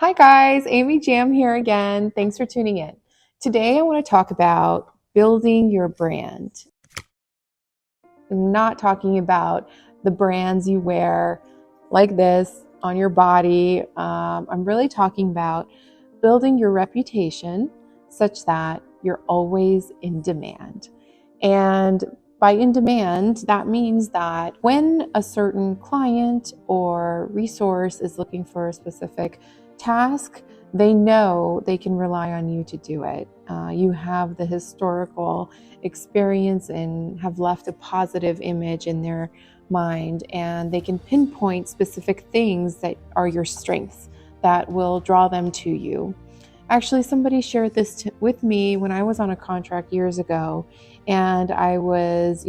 Hi guys, Amy Jam here again. Thanks for tuning in. Today I want to talk about building your brand. I'm not talking about the brands you wear like this on your body. I'm really talking about building your reputation such that you're always in demand. And by in demand, that means that when a certain client or resource is looking for a specific task, they know they can rely on you to do it. You have the historical experience and have left a positive image in their mind, and they can pinpoint specific things that are your strengths that will draw them to you. Actually, somebody shared this with me when I was on a contract years ago, and I was,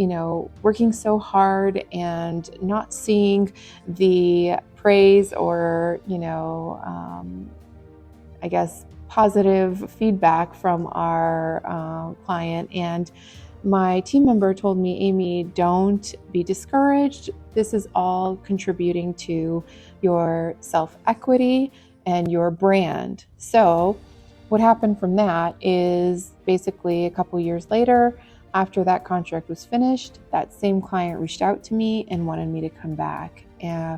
working so hard and not seeing the praise or, I guess, positive feedback from our client. And my team member told me, Amy, don't be discouraged. This is all contributing to your self-equity and your brand. So what happened from that is basically a couple years later, after that contract was finished, that same client reached out to me and wanted me to come back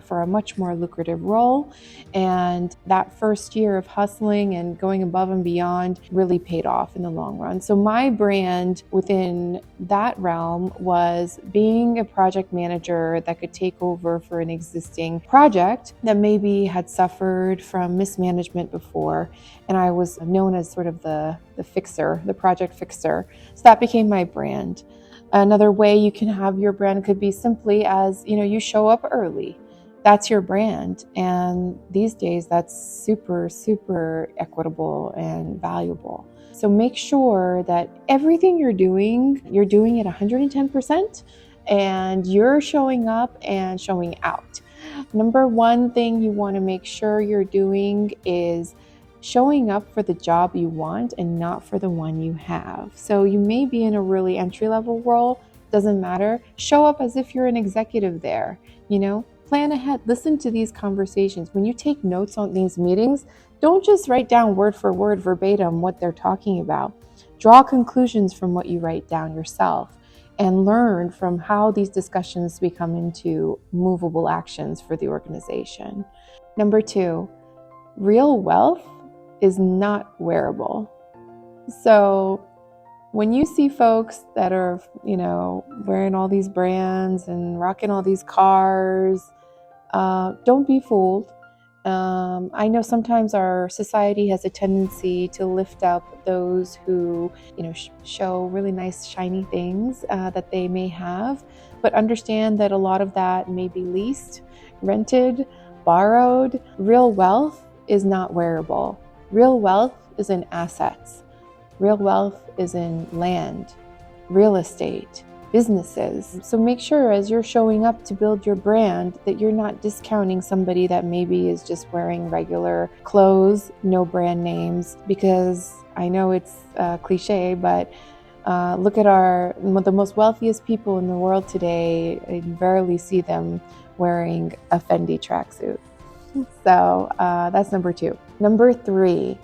for a much more lucrative role. And that first year of hustling and going above and beyond really paid off in the long run. So my brand within that realm was being a project manager that could take over for an existing project that maybe had suffered from mismanagement before. And I was known as sort of the fixer, the project fixer. So that became my brand. Another way you can have your brand could be simply as, you show up early. That's your brand. And these days that's super, super equitable and valuable. So make sure that everything you're doing at 110% and you're showing up and showing out. Number one thing you want to make sure you're doing is showing up for the job you want and not for the one you have. So you may be in a really entry-level role, doesn't matter. Show up as if you're an executive there, plan ahead, listen to these conversations. When you take notes on these meetings, don't just write down word for word verbatim what they're talking about. Draw conclusions from what you write down yourself and learn from how these discussions become into movable actions for the organization. Number 2, real wealth is not wearable. So when you see folks that are, wearing all these brands and rocking all these cars, don't be fooled. I know sometimes our society has a tendency to lift up those who, show really nice shiny things that they may have, but understand that a lot of that may be leased, rented, borrowed. Real wealth is not wearable. Real wealth is in assets. Real wealth is in land, real estate, businesses. So make sure as you're showing up to build your brand that you're not discounting somebody that maybe is just wearing regular clothes, no brand names, because I know it's cliche, but look at the most wealthiest people in the world today. I rarely see them wearing a Fendi tracksuit. So that's number 2. Number 3,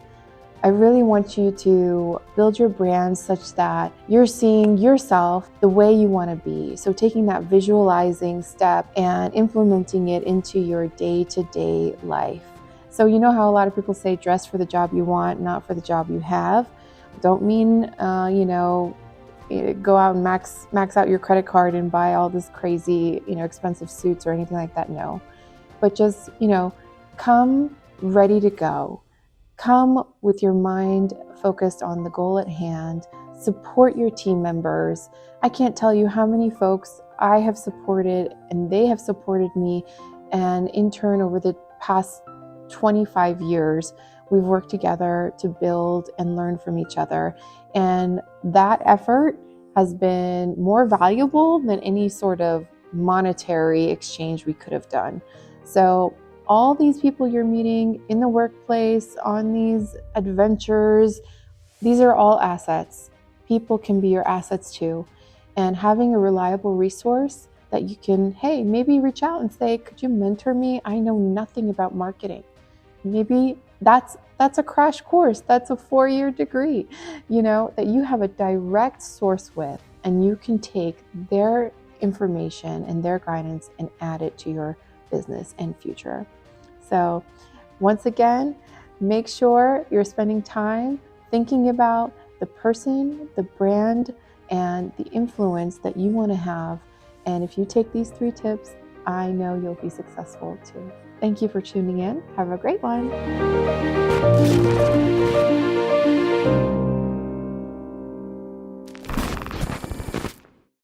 I really want you to build your brand such that you're seeing yourself the way you want to be. So taking that visualizing step and implementing it into your day-to-day life. So you know how a lot of people say dress for the job you want, not for the job you have. Don't mean, go out and max out your credit card and buy all this crazy, expensive suits or anything like that. No, but just, come ready to go. Come with your mind focused on the goal at hand. Support your team members. I can't tell you how many folks I have supported and they have supported me. And in turn, over the past 25 years, we've worked together to build and learn from each other. And that effort has been more valuable than any sort of monetary exchange we could have done. So all these people you're meeting in the workplace, on these adventures, these are all assets. People can be your assets too. And having a reliable resource that you can, maybe reach out and say, could you mentor me? I know nothing about marketing. Maybe that's a crash course. That's a 4-year degree, that you have a direct source with, and you can take their information and their guidance and add it to your business and future. So once again, make sure you're spending time thinking about the person, the brand, and the influence that you want to have. And if you take these 3 tips, I know you'll be successful too. Thank you for tuning in. Have a great one.